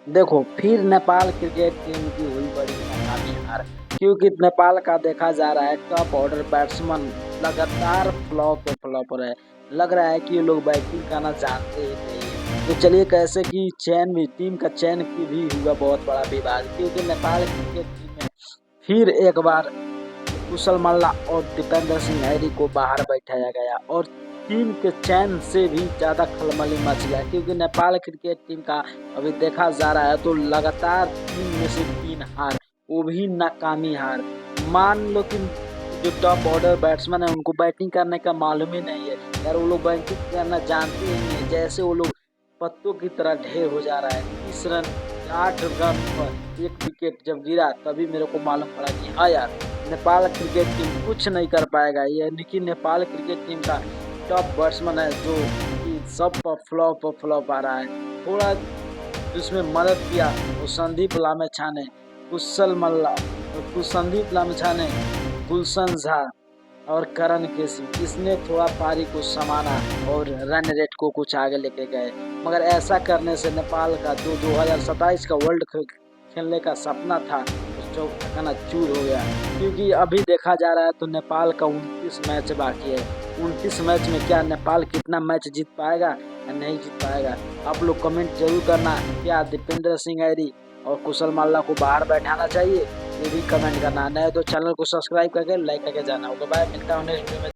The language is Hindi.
देखो फिर नेपाल क्रिकेट टीम की हुई बड़ी नाकामी हार, क्योंकि नेपाल का देखा जा रहा है टॉप ऑर्डर बैट्समैन लगातार फ्लॉप पे फ्लॉप हो रहे हैं। लग रहा है कि ये लोग बैटिंग करना जानते ही नहीं है। तो चलिए कैसे कि चयन भी टीम का चयन की भी हुआ बहुत बड़ा विवाद, क्योंकि नेपाल क्रिकेट टीम में फिर एक बार कुशल मल्ला और दीपेंद्र सिंह हैरी को बाहर बैठाया गया और टीम के चयन से भी ज्यादा खलबली मच गया, क्योंकि नेपाल क्रिकेट टीम का अभी देखा जा रहा है तो लगातार 3 में से 3 हार, वो भी नाकामी हार। मान लो कि जो टॉप ऑर्डर बैट्समैन है उनको बैटिंग करने का मालूम ही नहीं है यार, वो लोग बैटिंग करना जानते ही नहीं है। जैसे वो लोग पत्तों की तरह ढेर हो जा रहा है। 8 रन पर 1 विकेट जब गिरा तभी मेरे को मालूम पड़ा कि हाँ यार, नेपाल क्रिकेट टीम कुछ नहीं कर पाएगा। यानी कि नेपाल क्रिकेट टीम का टॉप बैट्समैन है जो कि सब पर फ्लॉप आ रहा है। थोड़ा जिसमें मदद किया वो संदीप लामेछा ने, कुशल मल्ला, संदीप लामेछा ने, गुलशन झा और करण केसी, इसने थोड़ा पारी को संभाला और रन रेट को कुछ आगे लेके गए। मगर ऐसा करने से नेपाल का जो 2027 का वर्ल्ड खेलने का सपना था जो चूर हो गया, क्योंकि अभी देखा जा रहा है तो नेपाल का 29 मैच बाकी है। 29 मैच में क्या नेपाल कितना मैच जीत पाएगा या नहीं जीत पाएगा? आप लोग कमेंट जरूर करना। क्या दीपेंद्र सिंह हैरी और कुशल मल्ला को बाहर बैठाना चाहिए? ये भी कमेंट करना। नए तो चैनल को सब्सक्राइब करके लाइक करके जाना होगा। बाय, मिलता हूँ नेक्स्ट वीडियो में।